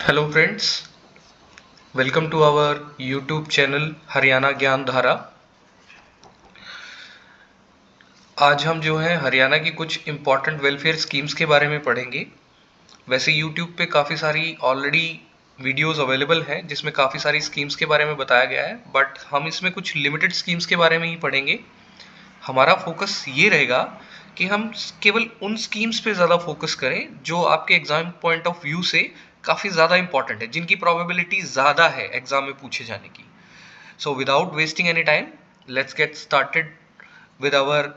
Hello friends, welcome to our YouTube channel Haryana Gyan Dhara. आज हम जो है हरियाणा की कुछ इम्पॉर्टेंट वेलफेयर स्कीम्स के बारे में पढ़ेंगे। वैसे यूट्यूब पे काफ़ी सारी ऑलरेडी वीडियोस अवेलेबल हैं जिसमें काफ़ी सारी स्कीम्स के बारे में बताया गया है, बट हम इसमें कुछ लिमिटेड स्कीम्स के बारे में ही पढ़ेंगे। हमारा फोकस ये रहेगा कि हम केवल उन स्कीम्स पे ज़्यादा फोकस करें जो आपके एग्जाम पॉइंट ऑफ व्यू से काफ़ी ज़्यादा इंपॉर्टेंट है, जिनकी प्रोबेबिलिटी ज़्यादा है एग्जाम में पूछे जाने की। So without wasting any time, let's get started with our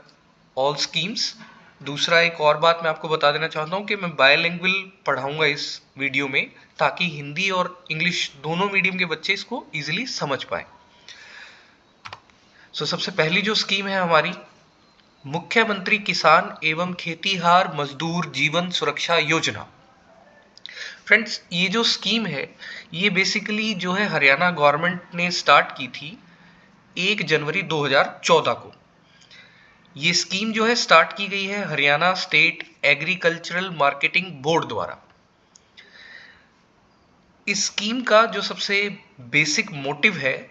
all schemes. दूसरा एक और बात मैं आपको बता देना चाहता हूँ कि मैं बायलिंगुअल पढ़ाऊंगा इस वीडियो में, ताकि हिंदी और इंग्लिश दोनों मीडियम के बच्चे इसको इजीली समझ पाए। सबसे पहली जो स्कीम है हमारी, मुख्यमंत्री किसान एवं खेतीहार मजदूर जीवन सुरक्षा योजना। फ्रेंड्स, ये जो स्कीम है ये बेसिकली जो है हरियाणा गवर्नमेंट ने स्टार्ट की थी 1 जनवरी 2014 को। ये स्कीम जो है स्टार्ट की गई है Haryana state agricultural marketing board द्वारा। इस स्कीम का जो सबसे बेसिक मोटिव है,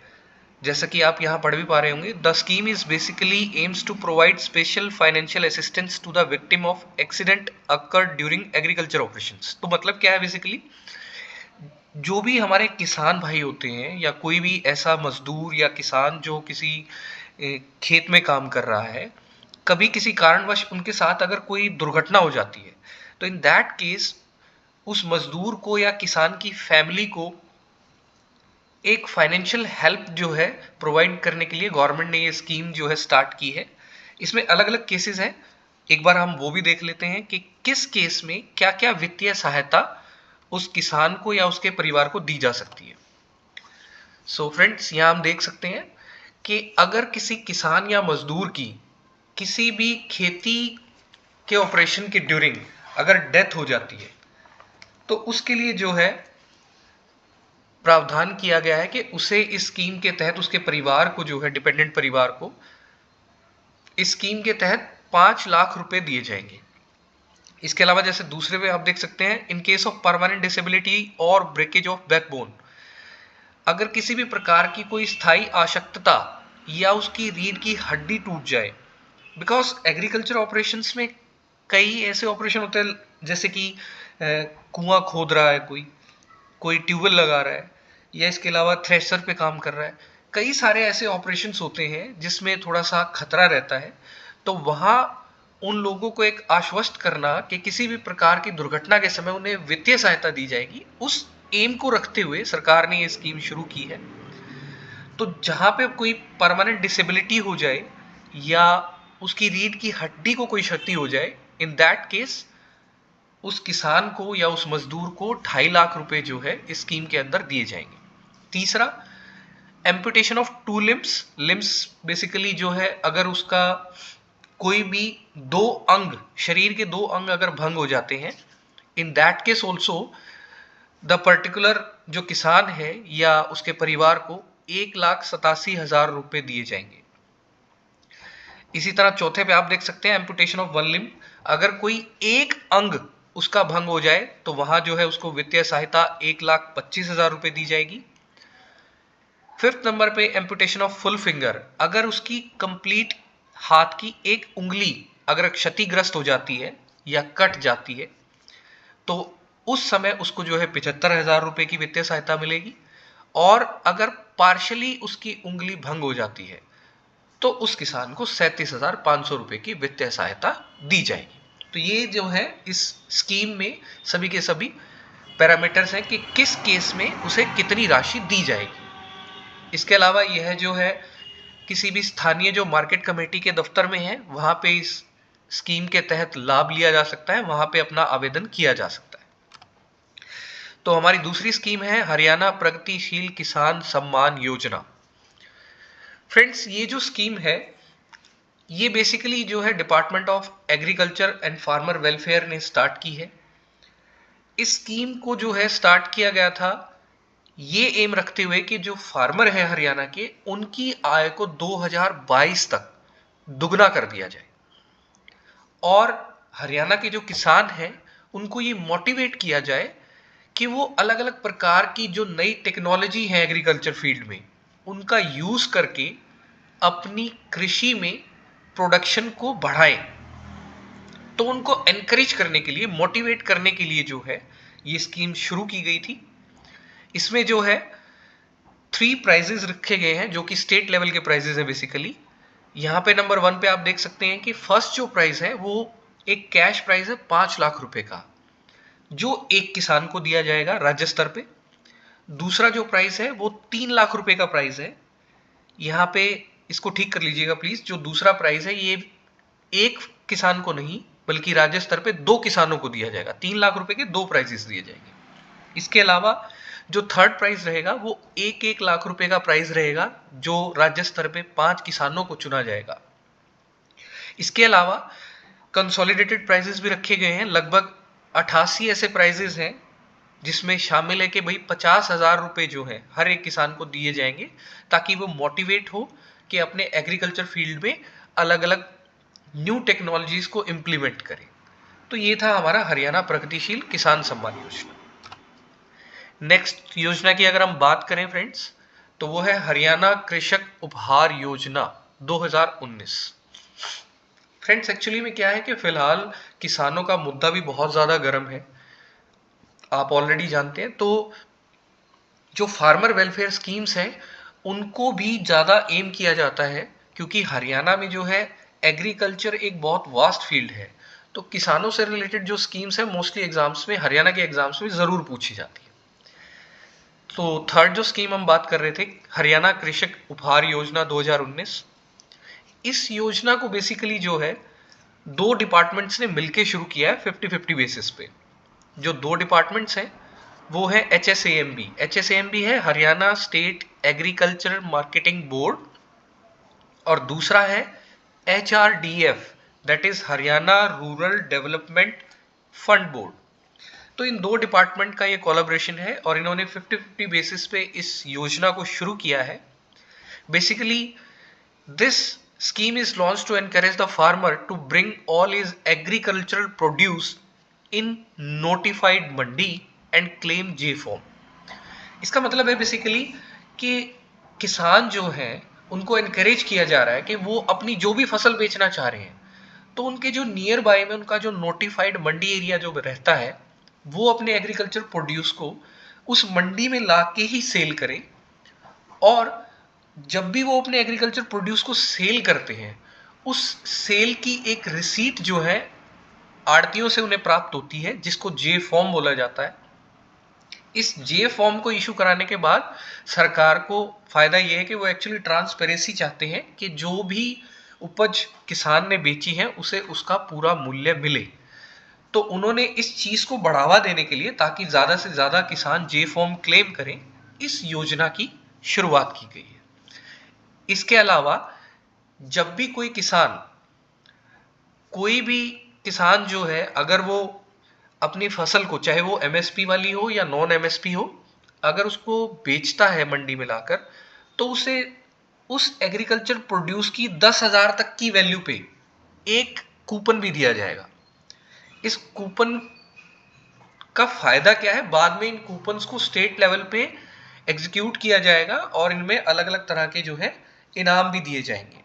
जैसा कि आप यहाँ पढ़ भी पा रहे होंगे, the scheme is basically aims to provide special financial assistance to the victim of accident occurred during agriculture operations. तो मतलब क्या है, बेसिकली जो भी हमारे किसान भाई होते हैं या कोई भी ऐसा मजदूर या किसान जो किसी खेत में काम कर रहा है, कभी किसी कारणवश उनके साथ अगर कोई दुर्घटना हो जाती है, तो इन दैट केस उस मजदूर को या किसान की फैमिली को एक फाइनेंशियल हेल्प जो है प्रोवाइड करने के लिए गवर्नमेंट ने ये स्कीम जो है स्टार्ट की है। इसमें अलग अलग केसेस हैं, एक बार हम वो भी देख लेते हैं कि किस केस में क्या क्या वित्तीय सहायता उस किसान को या उसके परिवार को दी जा सकती है। सो फ्रेंड्स, यहाँ हम देख सकते हैं कि अगर किसी किसान या मजदूर की किसी भी खेती के ऑपरेशन के ड्यूरिंग अगर डेथ हो जाती है, तो उसके लिए जो है प्रावधान किया गया है कि उसे इस स्कीम के तहत उसके परिवार को जो है, डिपेंडेंट परिवार को, इस स्कीम के तहत 5 लाख रुपए दिए जाएंगे। इसके अलावा जैसे दूसरे में आप देख सकते हैं, in case of permanent disability और ब्रेकेज ऑफ बैकबोन, अगर किसी भी प्रकार की कोई स्थायी अशक्तता या उसकी रीढ़ की हड्डी टूट जाए, बिकॉज एग्रीकल्चर ऑपरेशंस में कई ऐसे ऑपरेशन होते हैं, जैसे कि कुआं खोद रहा है कोई, कोई ट्यूबवेल लगा रहा है, या इसके अलावा थ्रेशर पे काम कर रहा है। कई सारे ऐसे ऑपरेशंस होते हैं जिसमें थोड़ा सा खतरा रहता है, तो वहाँ उन लोगों को एक आश्वस्त करना कि किसी भी प्रकार की दुर्घटना के समय उन्हें वित्तीय सहायता दी जाएगी, उस एम को रखते हुए सरकार ने ये स्कीम शुरू की है। तो जहाँ पे कोई परमानेंट डिसेबिलिटी हो जाए या उसकी रीढ़ की हड्डी को कोई क्षति हो जाए, इन दैट केस उस किसान को या उस मजदूर को 2.5 लाख रुपए जो है इस स्कीम के अंदर दिए जाएंगे। तीसरा, एम्पुटेशन ऑफ 2 लिम्स बेसिकली जो है, अगर उसका कोई भी 2 अंग, शरीर के 2 अंग अगर भंग हो जाते हैं, in that case also the particular जो किसान है या उसके परिवार को 1,87,000 रुपए दिए जाएंगे। इसी तरह चौथे पे आप देख सकते हैं एम्पुटेशन ऑफ 1 लिम्ब, अगर कोई एक अंग उसका भंग हो जाए तो वहां जो है उसको वित्तीय सहायता 1,25,000 रुपए दी जाएगी। फिफ्थ नंबर पे एम्पुटेशन ऑफ फुल फिंगर, अगर उसकी कंप्लीट हाथ की एक उंगली अगर क्षतिग्रस्त हो जाती है या कट जाती है, तो उस समय उसको जो है 75,000 रुपए की वित्तीय सहायता मिलेगी। और अगर पार्शली उसकी उंगली भंग हो जाती है तो उस किसान को 37,500 रुपए की वित्तीय सहायता दी जाएगी। तो ये जो है इस स्कीम में सभी के सभी पैरामीटर्स हैं कि किस केस में उसे कितनी राशि दी जाएगी। इसके अलावा यह जो है किसी भी स्थानीय जो मार्केट कमेटी के दफ्तर में है, वहां पे इस स्कीम के तहत लाभ लिया जा सकता है, वहां पे अपना आवेदन किया जा सकता है। तो हमारी दूसरी स्कीम है हरियाणा प्रगतिशील किसान सम्मान योजना। फ्रेंड्स, ये जो स्कीम है ये बेसिकली जो है department of agriculture and farmer welfare ने स्टार्ट की है। इस स्कीम को जो है स्टार्ट किया गया था ये एम रखते हुए कि जो फार्मर है हरियाणा के, उनकी आय को 2022 तक दुगना कर दिया जाए, और हरियाणा के जो किसान हैं उनको ये मोटिवेट किया जाए कि वो अलग अलग प्रकार की जो नई टेक्नोलॉजी है एग्रीकल्चर फील्ड में, उनका यूज करके अपनी कृषि में प्रोडक्शन को बढ़ाएं। तो उनको एनकरेज करने के लिए, मोटिवेट करने के लिए जो है ये स्कीम शुरू की गई थी। इसमें जो है 3 प्राइजेस रखे गए हैं जो कि स्टेट लेवल के प्राइजेस हैं बेसिकली। यहाँ पे नंबर 1 पे आप देख सकते हैं कि फर्स्ट जो प्राइज है वो एक कैश प्राइज है 5 लाख रुपए का, जो एक किसान को दिया जाएगा राज्य स्तर पे। दूसरा जो प्राइज है वो 3 लाख रुपए का प्राइज है। यहाँ पे इसको ठीक कर लीजिएगा प्लीज, जो दूसरा प्राइज है ये एक किसान को नहीं बल्कि राज्य स्तर पे 2 किसानों को दिया जाएगा। 3 लाख रुपए के 2 प्राइजेस दिए जाएंगे। इसके अलावा जो थर्ड प्राइज रहेगा वो 1-1 लाख रुपए का प्राइज रहेगा, जो राज्य स्तर पे 5 किसानों को चुना जाएगा। इसके अलावा कंसोलिडेटेड प्राइजेस भी रखे गए हैं। लगभग 88 ऐसे प्राइजेस हैं जिसमें शामिल है कि भाई 50,000 रुपए जो है हर एक किसान को दिए जाएंगे, ताकि वो मोटिवेट हो कि अपने एग्रीकल्चर फील्ड में अलग अलग न्यू टेक्नोलॉजीज को इंप्लीमेंट करें। तो ये था हमारा हरियाणा प्रगतिशील किसान सम्मान योजना। नेक्स्ट योजना की अगर हम बात करें फ्रेंड्स, तो वो है हरियाणा कृषक उपहार योजना 2019। फ्रेंड्स एक्चुअली में क्या है कि फिलहाल किसानों का मुद्दा भी बहुत ज़्यादा गर्म है, आप ऑलरेडी जानते हैं। तो जो फार्मर वेलफेयर स्कीम्स हैं उनको भी ज़्यादा एम किया जाता है, क्योंकि हरियाणा में जो है एग्रीकल्चर एक बहुत वास्ट फील्ड है। तो किसानों से रिलेटेड जो स्कीम्स हैं मोस्टली एग्जाम्स में, हरियाणा के एग्जाम्स में ज़रूर पूछी जाती है। तो थर्ड जो स्कीम हम बात कर रहे थे, हरियाणा कृषक उपहार योजना 2019। इस योजना को बेसिकली जो है 2 डिपार्टमेंट्स ने मिलकर शुरू किया है 50-50 बेसिस पे। जो 2 डिपार्टमेंट्स हैं वो है HSAMB। HSAMB है Haryana state agriculture marketing board, और दूसरा है HRDF, that is Haryana rural development fund board. तो इन 2 डिपार्टमेंट का ये कोलैबोरेशन है और इन्होंने 50-50 बेसिस पे इस योजना को शुरू किया है। Basically this scheme is launched to encourage the farmer to bring all his agricultural produce in notified mandi and claim J form। इसका मतलब है बेसिकली कि किसान जो हैं उनको एनकरेज किया जा रहा है कि वो अपनी जो भी फसल बेचना चाह रहे हैं तो उनके जो नियर बाय में उनका जो नोटिफाइड मंडी एरिया जो रहता है वो अपने एग्रीकल्चर प्रोड्यूस को उस मंडी में ला के ही सेल करें। और जब भी वो अपने एग्रीकल्चर प्रोड्यूस को सेल करते हैं उस सेल की एक रिसीट जो है आड़तियों से उन्हें प्राप्त होती है, जिसको जे फॉर्म बोला जाता है। इस जे फॉर्म को इशू कराने के बाद सरकार को फायदा यह है कि वो एक्चुअली ट्रांसपेरेंसी चाहते हैं कि जो भी उपज किसान ने बेची है उसे उसका पूरा मूल्य मिले। तो उन्होंने इस चीज को बढ़ावा देने के लिए, ताकि ज्यादा से ज्यादा किसान जे फॉर्म क्लेम करें, इस योजना की शुरुआत की गई है। इसके अलावा जब भी कोई भी किसान जो है अगर वो अपनी फसल को, चाहे वो MSP वाली हो या नॉन MSP हो, अगर उसको बेचता है मंडी में लाकर, तो उसे उस एग्रीकल्चर प्रोड्यूस की 10,000 तक की वैल्यू पे एक कूपन भी दिया जाएगा। इस कूपन का फायदा क्या है, बाद में इन कूपन्स को स्टेट लेवल पे एग्जीक्यूट किया जाएगा और इनमें अलग अलग तरह के जो है इनाम भी दिए जाएंगे।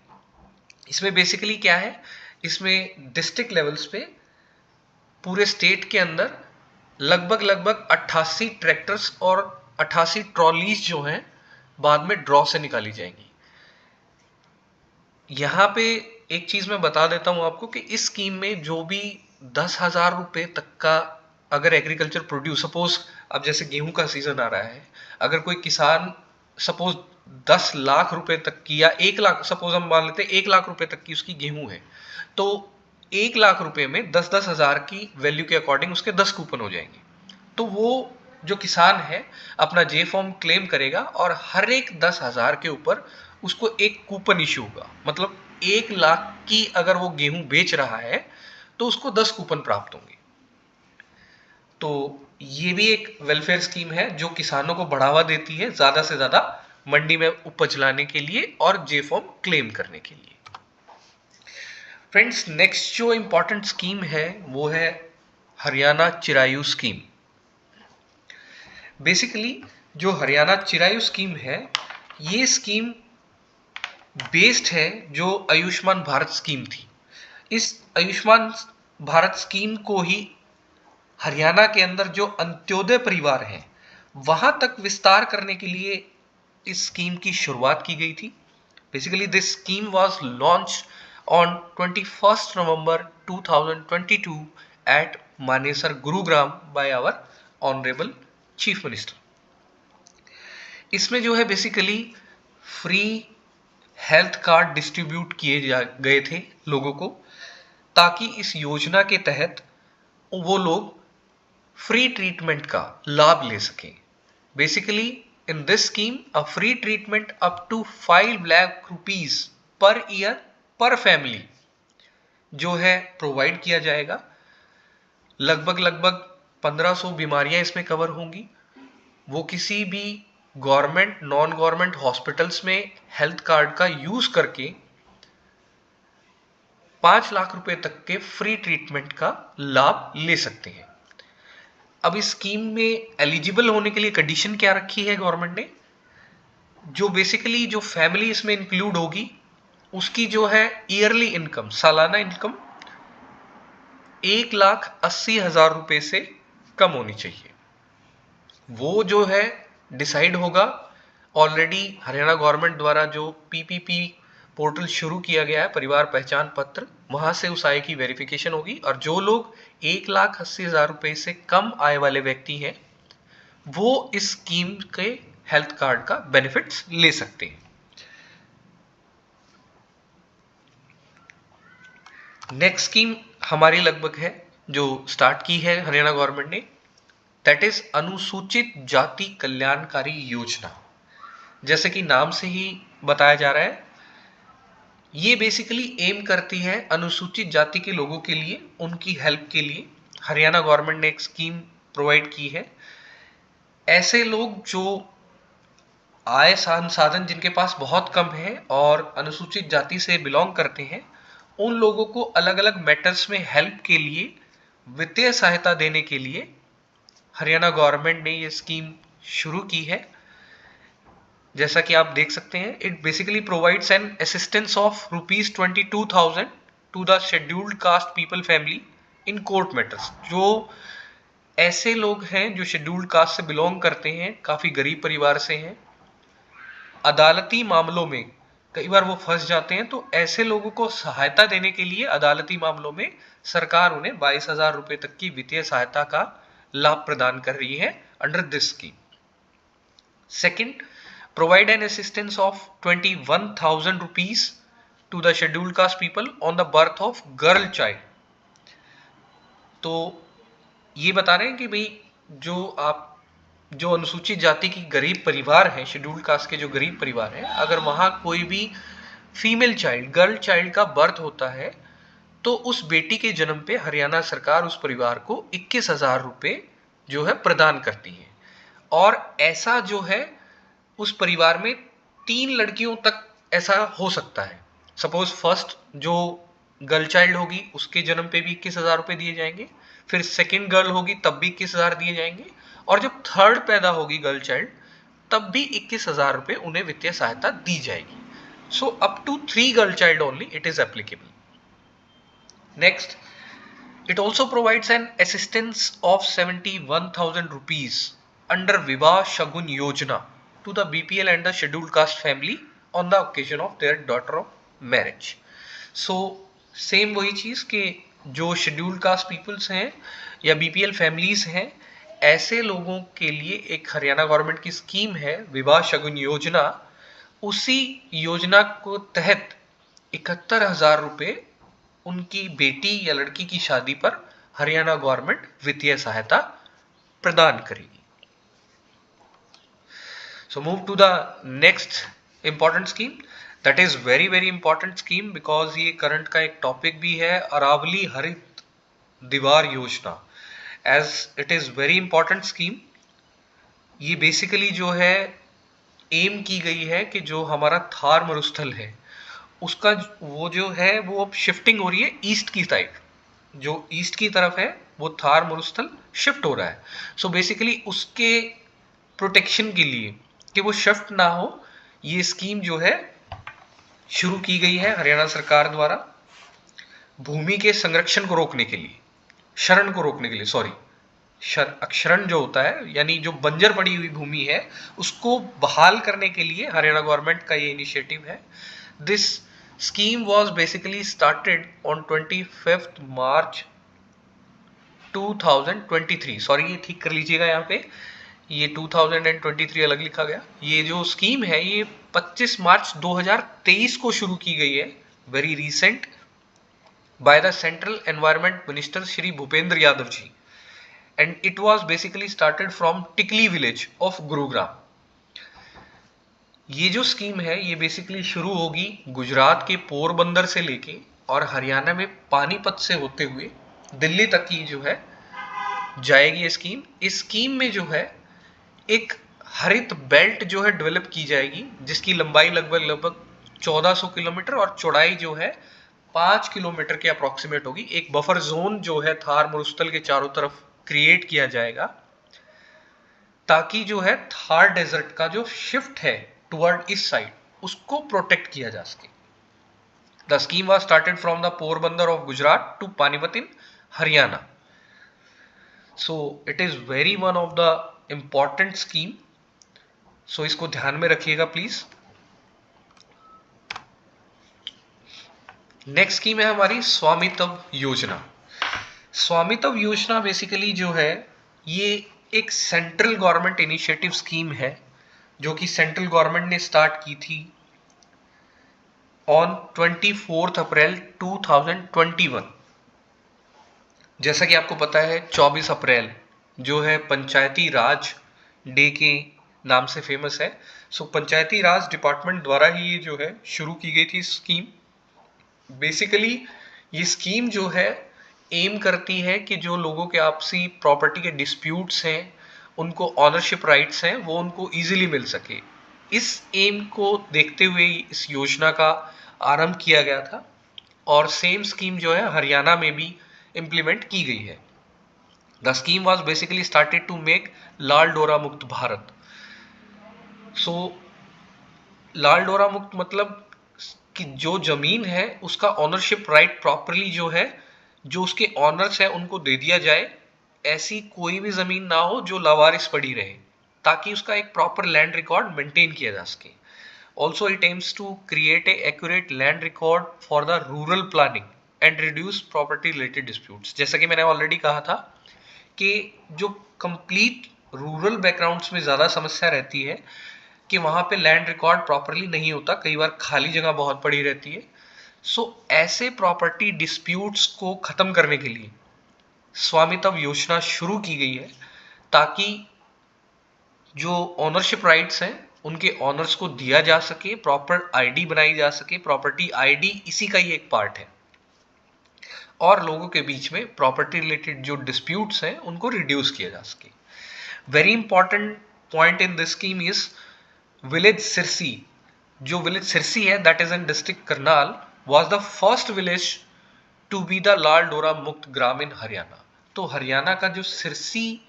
इसमें बेसिकली क्या है, इसमें डिस्ट्रिक्ट लेवल्स पे पूरे स्टेट के अंदर लगभग 88 ट्रैक्टर्स और 88 ट्रॉलीज जो हैं बाद में ड्रॉ से निकाली जाएंगी। यहाँ पे एक चीज मैं बता देता हूं आपको कि इस स्कीम में जो भी 10,000 रुपए तक का अगर एग्रीकल्चर प्रोड्यूस, सपोज अब जैसे गेहूं का सीजन आ रहा है, अगर कोई किसान सपोज 10 लाख रुपए तक की या 1 लाख, सपोज हम मान लेते हैं 1 लाख रुपए तक की उसकी गेहूं है, तो 1 लाख रुपए में 10-10 हजार की वैल्यू के अकॉर्डिंग उसके 10 कूपन हो जाएंगे। तो वो जो किसान है अपना जे फॉर्म क्लेम करेगा और हर एक 10,000 के ऊपर उसको एक कूपन इश्यू होगा। मतलब 1 लाख की अगर वो गेहूं बेच रहा है तो उसको 10 कूपन प्राप्त होंगे। तो ये भी एक वेलफेयर स्कीम है जो किसानों को बढ़ावा देती है ज्यादा से ज्यादा मंडी में उपज लाने के लिए और जे फॉर्म क्लेम करने के लिए। फ्रेंड्स नेक्स्ट जो इंपॉर्टेंट स्कीम है वो है हरियाणा चिरायु स्कीम। बेसिकली जो हरियाणा चिरायु स्कीम है, ये स्कीम बेस्ड है जो आयुष्मान भारत स्कीम थी। इस आयुष्मान भारत स्कीम को ही हरियाणा के अंदर जो अंत्योदय परिवार हैं वहां तक विस्तार करने के लिए इस स्कीम की शुरुआत की गई थी। Basically this scheme was launch on 21st November 2022 at Manesar Gurugram by our honourable chief minister. इसमें जो है basically free health card distribute किए गए थे लोगों को, ताकि इस योजना के तहत वो लोग फ्री ट्रीटमेंट का लाभ ले सकें। Basically in this scheme a free treatment up to 5 lakh rupees per year per family जो है प्रोवाइड किया जाएगा। लगभग 1500 बीमारियां इसमें कवर होंगी। वो किसी भी गवर्नमेंट नॉन गवर्नमेंट हॉस्पिटल्स में हेल्थ कार्ड का यूज करके 5 लाख रुपए तक के फ्री ट्रीटमेंट का लाभ ले सकते हैं। अब इस स्कीम में एलिजिबल होने के लिए कंडीशन क्या रखी है गवर्नमेंट ने? जो बेसिकली जो फैमिली इसमें इंक्लूड होगी उसकी जो है ईयरली इनकम, सालाना इनकम 1,80,000 रुपए से कम होनी चाहिए। वो जो है डिसाइड होगा। ऑलरेडी हरियाणा गवर्नमेंट द्वारा जो पीपीपी पोर्टल शुरू किया गया है, परिवार पहचान पत्र, वहां से उस आय की वेरिफिकेशन होगी और जो लोग 1,80,000 रुपए से कम आय वाले व्यक्ति हैं वो इस स्कीम के हेल्थ कार्ड का बेनिफिट्स ले सकते हैं। नेक्स्ट स्कीम हमारी लगभग है जो स्टार्ट की है हरियाणा गवर्नमेंट ने, दैट इज अनुसूचित जाति कल्याणकारी योजना। जैसे कि नाम से ही बताया जा रहा है, ये बेसिकली एम करती है अनुसूचित जाति के लोगों के लिए, उनकी हेल्प के लिए हरियाणा गवर्नमेंट ने एक स्कीम प्रोवाइड की है। ऐसे लोग जो आय संसाधन जिनके पास बहुत कम है और अनुसूचित जाति से बिलोंग करते हैं, उन लोगों को अलग अलग मैटर्स में हेल्प के लिए वित्तीय सहायता देने के लिए हरियाणा गवर्नमेंट ने ये स्कीम शुरू की है। जैसा कि आप देख सकते हैं, it basically provides an assistance of ₹22,000 to the scheduled caste people family in court matters. जो ऐसे लोग हैं जो शेड्यूल्ड कास्ट से बिलोंग करते हैं, काफी गरीब परिवार से हैं, अदालती मामलों में कई बार वो फंस जाते हैं, तो ऐसे लोगों को सहायता देने के लिए अदालती मामलों में सरकार उन्हें 22,000 रुपए तक की वित्तीय सहायता का लाभ प्रदान कर रही है under this scheme. Second, provide an assistance of 21,000 rupees to the scheduled caste people on the birth of girl child। तो ये बता रहे हैं कि भाई जो अनुसूचित जाति की गरीब परिवार है, शेड्यूल्ड कास्ट के जो गरीब परिवार है, अगर वहां कोई भी फीमेल चाइल्ड, गर्ल चाइल्ड का बर्थ होता है तो उस बेटी के जन्म पे हरियाणा सरकार उस परिवार को 21,000 रुपए जो है प्रदान करती है। और ऐसा जो है उस परिवार में 3 लड़कियों तक ऐसा हो सकता है। सपोज फर्स्ट जो गर्ल चाइल्ड होगी उसके जन्म पे भी 21,000 रुपए दिए जाएंगे, फिर सेकेंड गर्ल होगी तब भी 21,000 दिए जाएंगे, और जब थर्ड पैदा होगी गर्ल चाइल्ड तब भी 21,000 रुपए उन्हें वित्तीय सहायता दी जाएगी। So up to 3 girl child only it is applicable. Next, it also provides an assistance of 71,000 rupees under Vivah Shagun Yojana to the BPL and the scheduled caste family on the occasion of their daughter of marriage। So same वही चीज कि जो scheduled caste peoples हैं या BPL families हैं, ऐसे लोगों के लिए एक हरियाणा गवर्नमेंट की स्कीम है विवाह शगुन योजना। उसी योजना को तहत 71,000 रुपए उनकी बेटी या लड़की की शादी पर हरियाणा गवर्नमेंट वित्तीय सहायता प्रदान करेगी। So move to the next important scheme, that is very very important scheme because ये करंट का एक टॉपिक भी है, अरावली हरित दीवार योजना, as it is very important scheme। ये बेसिकली जो है एम की गई है कि जो हमारा थार मरुस्थल है उसका वो जो है वो अब शिफ्टिंग हो रही है ईस्ट की साइड, जो ईस्ट की तरफ है वो थार मरुस्थल शिफ्ट हो रहा है। सो बेसिकली उसके प्रोटेक्शन के लिए कि वो शिफ्ट ना हो, ये स्कीम जो है शुरू की गई है हरियाणा सरकार द्वारा भूमि के संरक्षण को रोकने के लिए, शरण को रोकने के लिए, सॉरी अक्षरण जो होता है यानी जो बंजर पड़ी हुई भूमि है उसको बहाल करने के लिए हरियाणा गवर्नमेंट का ये इनिशिएटिव है। This scheme was basically started on 25 March 2023, sorry ये ठीक कर लीजिएगा, यहाँ पे ये 2023 अलग लिखा गया। ये जो स्कीम है ये 25 मार्च 2023 को शुरू की गई है, very recent, by the central environment minister Shri Bhupender Yadav ji, and it was basically started from Tikli village of Gurugram. ये जो स्कीम है ये बेसिकली शुरू होगी गुजरात के पोरबंदर से लेके और हरियाणा में पानीपत से होते हुए दिल्ली तक की जो है जाएगी ये स्कीम। इस स्कीम में जो है एक हरित बेल्ट जो है डेवलप की जाएगी जिसकी लंबाई लगभग 1400 किलोमीटर और चौड़ाई जो है 5 किलोमीटर के अप्रोक्सीमेट होगी। एक बफर जोन जो है थार मरुस्थल के चारों तरफ क्रिएट किया जाएगा ताकि जो है थार डेजर्ट का जो शिफ्ट है टुवर्ड इस साइड उसको प्रोटेक्ट किया जा सके। The scheme was started from the Porbandar of Gujarat to Panipat in Haryana. So it is very one of the important scheme, so इसको ध्यान में रखिएगा प्लीज। नेक्स्ट स्कीम है हमारी स्वामित्व योजना। स्वामित्व योजना बेसिकली जो है ये एक सेंट्रल गवर्नमेंट इनिशिएटिव स्कीम है जो कि सेंट्रल गवर्नमेंट ने स्टार्ट की थी ऑन 24 अप्रैल 2021। जैसा कि आपको पता है 24 अप्रैल जो है पंचायती राज डे के नाम से फेमस है। सो पंचायती राज डिपार्टमेंट द्वारा ही ये जो है शुरू की गई थी स्कीम। बेसिकली ये स्कीम जो है एम करती है कि जो लोगों के आपसी प्रॉपर्टी के डिस्प्यूट्स हैं उनको ऑनरशिप राइट्स हैं वो उनको इजीली मिल सके। इस एम को देखते हुए इस योजना का आरंभ किया गया था और सेम स्कीम जो है हरियाणा में भी इम्प्लीमेंट की गई है। The scheme was basically started to make Lal Dora Mukt Bharat. सो लाल डोरा मुक्त मतलब कि जो जमीन है उसका ऑनरशिप राइट प्रॉपरली जो है जो उसके ऑनर्स है उनको दे दिया जाए। ऐसी कोई भी जमीन ना हो जो लावारिस पड़ी रहे ताकि उसका एक प्रॉपर लैंड रिकॉर्ड मेंटेन किया जा सके। Also it aims to create a accurate land record for the rural planning and reduce property related disputes. जैसा कि मैंने ऑलरेडी कहा था कि जो कंप्लीट रूरल बैकग्राउंड्स में ज़्यादा समस्या रहती है कि वहाँ पे लैंड रिकॉर्ड प्रॉपरली नहीं होता, कई बार खाली जगह बहुत पड़ी रहती है। सो ऐसे प्रॉपर्टी डिस्प्यूट्स को ख़त्म करने के लिए स्वामित्व योजना शुरू की गई है ताकि जो ओनरशिप राइट्स हैं उनके ऑनर्स को दिया जा सके, प्रॉपर आईडी बनाई जा सके। प्रॉपर्टी आईडी इसी का ही एक पार्ट है और लोगों के बीच में प्रॉपर्टी रिलेटेड जो डिस्प्यूट्स हैं उनको रिड्यूस किया जा सके। Very important point in this scheme is village Sirsi. जो विलेज सिरसी है that is in district Karnal was the first village to be the Lal Dora Mukt ग्राम इन हरियाणा। तो हरियाणा का जो सिरसी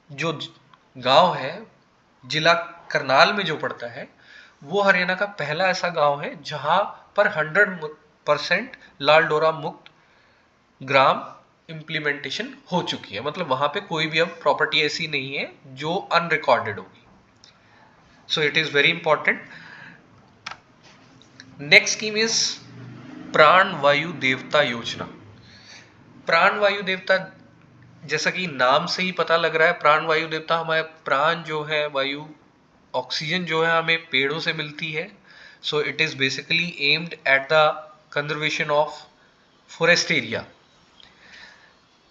जो गांव है जिला करनाल में जो पड़ता है वो हरियाणा का पहला ऐसा गांव है जहां पर 100% लाल डोरा मुक्त ग्राम इंप्लीमेंटेशन हो चुकी है। मतलब वहां पे कोई भी अब प्रॉपर्टी ऐसी नहीं है जो अनरिकॉर्डेड होगी। सो it is very important. Next scheme is प्राण वायु देवता योजना। प्राण वायु देवता जैसा कि नाम से ही पता लग रहा है, प्राण वायु देवता हमारे प्राण जो है वायु ऑक्सीजन जो है हमें पेड़ों से मिलती है। सो it is basically aimed at the conservation of forest area.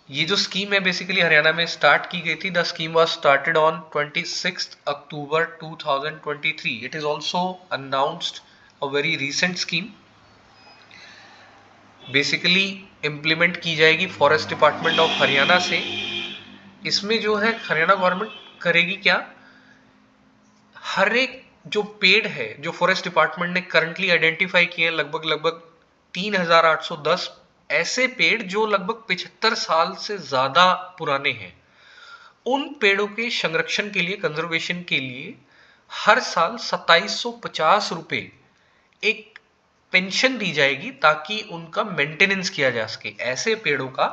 ये जो स्कीम है बेसिकली हरियाणा में स्टार्ट की गई थी। The scheme was started on 26 October 2023। It is also announced a very recent scheme. Basically implement की जाएगी फॉरेस्ट डिपार्टमेंट ऑफ हरियाणा से। इसमें जो है हरियाणा गवर्नमेंट करेगी क्या, हर एक जो पेड़ है जो फॉरेस्ट डिपार्टमेंट ने करंटली आइडेंटिफाई किए लगभग 3810 ऐसे पेड़ जो लगभग 75 साल से ज्यादा पुराने हैं उन पेड़ों के संरक्षण के लिए, कंजर्वेशन के लिए हर साल 2750 रुपए एक पेंशन दी जाएगी ताकि उनका मेंटेनेंस किया जा सके। ऐसे पेड़ों का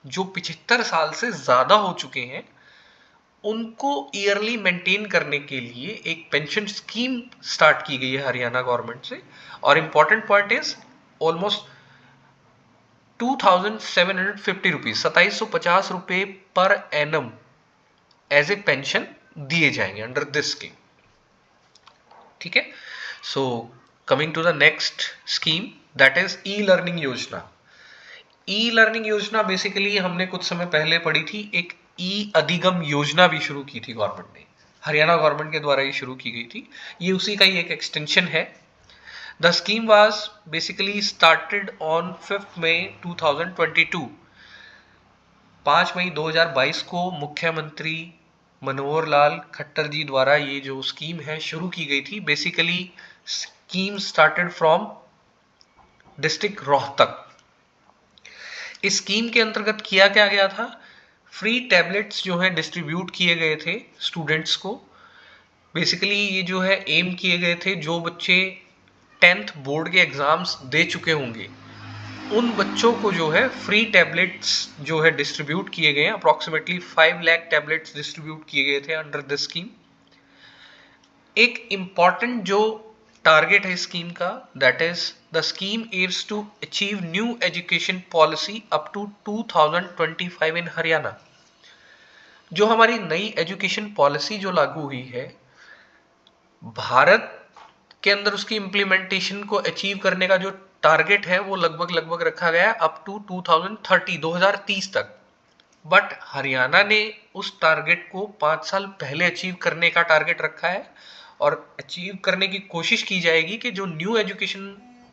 जो 75 साल से ज्यादा हो चुके हैं, उनको ईयरली मेंटेन करने के लिए एक पेंशन स्कीम स्टार्ट की गई है हरियाणा गवर्नमेंट से। और important point is almost 2750 rupees, 2750 रुपए per annum as a pension दिए जाएंगे अंडर दिस स्कीम। ठीक है, so coming to the next scheme, that is e learning योजना। ई लर्निंग योजना बेसिकली हमने कुछ समय पहले पढ़ी थी। एक ई अधिगम योजना भी शुरू की थी गवर्नमेंट ने, हरियाणा गवर्नमेंट के द्वारा ही शुरू की गई थी। ये उसी का ही एक एक्सटेंशन है। The scheme was basically started on 5 मई 2022। 5 मई 2022 को मुख्यमंत्री मनोहर लाल खट्टर जी द्वारा ये जो स्कीम है शुरू की गई थी। Basically scheme started from district Rohtak. इस स्कीम के अंतर्गत किया क्या गया था, फ्री टैबलेट्स जो है डिस्ट्रीब्यूट किए गए थे स्टूडेंट्स को। बेसिकली ये जो है एम किए गए थे, जो बच्चे 10th बोर्ड के एग्जाम्स दे चुके होंगे उन बच्चों को जो है फ्री टैबलेट्स जो है डिस्ट्रीब्यूट किए गए हैं। अप्रोक्सीमेटली 5 लाख टैबलेट्स डिस्ट्रीब्यूट किए गए थे अंडर दिस स्कीम। एक इंपॉर्टेंट जो टारगेट है स्कीम का, that is the scheme aims to achieve new education policy up to 2025 in Haryana. जो हमारी नई एजुकेशन पॉलिसी जो लागू हुई है भारत के अंदर, उसकी इंप्लीमेंटेशन को अचीव करने का जो टारगेट है वो लगभग रखा गया है अप टू 2030 तक। बट हरियाणा ने उस टारगेट को 5 साल पहले अचीव करने का टारगेट रखा है और अचीव करने की कोशिश की जाएगी कि जो न्यू एजुकेशन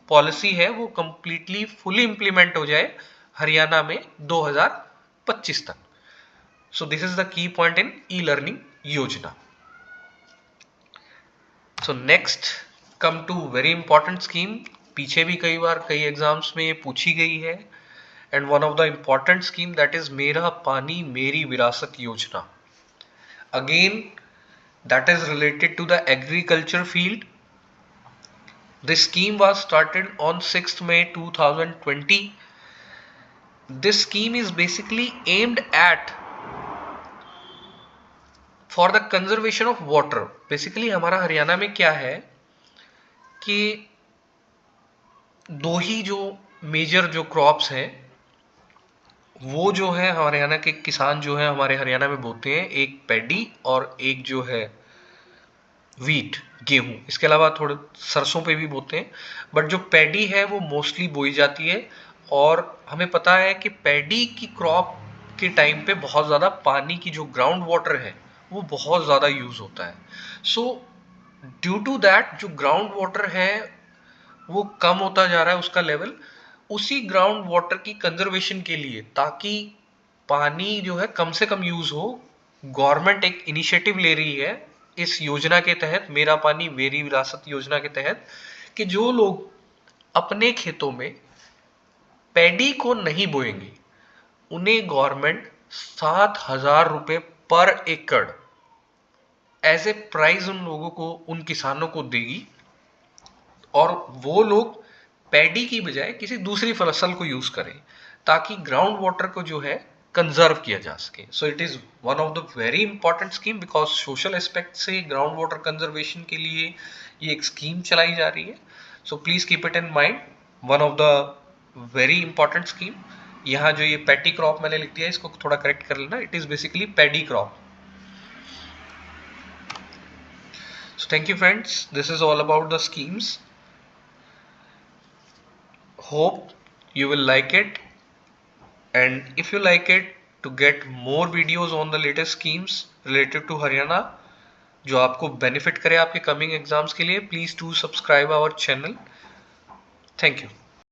पॉलिसी है वो कंप्लीटली फुली इंप्लीमेंट हो जाए हरियाणा में 2025 तक। So this is the key point in e learning योजना। So next come to very important scheme. पीछे भी कई बार कई एग्जाम्स में ये पूछी गई है, and one of the important scheme that is मेरा पानी मेरी विरासत योजना। Again that is related to the agriculture field. This scheme was started on 6th May 2020. This scheme is basically aimed at for the conservation of water. Basically हमारा हरियाणा में क्या है कि दो ही जो मेजर जो क्रॉप्स हैं वो जो है हरियाणा के किसान जो है हमारे हरियाणा में बोते हैं, एक पैडी और एक जो है वीट, गेहूं। इसके अलावा थोड़े सरसों पे भी बोते हैं, बट जो पैडी है वो मोस्टली बोई जाती है। और हमें पता है कि पैडी की क्रॉप के टाइम पे बहुत ज़्यादा पानी की जो ग्राउंड वाटर है वो बहुत ज़्यादा यूज़ होता है। सो ड्यू टू दैट जो ग्राउंड वाटर है वो कम होता जा रहा है उसका लेवल। उसी ग्राउंड वाटर की कंजर्वेशन के लिए, ताकि पानी जो है कम से कम यूज़ हो, गवर्नमेंट एक इनिशिएटिव ले रही है इस योजना के तहत, मेरा पानी मेरी विरासत योजना के तहत, कि जो लोग अपने खेतों में पैडी को नहीं बोएंगे उन्हें गवर्नमेंट 7,000 रुपए पर एकड़ एज ए प्राइज उन लोगों को, उन किसानों को देगी, और वो लोग पैडी की बजाय किसी दूसरी फसल को यूज करें ताकि ग्राउंड वाटर को जो है कंजर्व किया जा सके। सो it is one of the very important scheme, because social aspect से ग्राउंड वाटर कंजर्वेशन के लिए ये एक स्कीम चलाई जा रही है। So please keep it in mind, one of the very important scheme. यहाँ जो ये पैडी क्रॉप मैंने लिख दिया है इसको थोड़ा करेक्ट कर लेना, it is basically paddy crop. So thank you friends, this is all about the schemes. Hope you will like it, and if you like it, to get more videos on the latest schemes related to Haryana जो आपको benefit करे आपके coming exams के लिए, please do subscribe our channel. Thank you.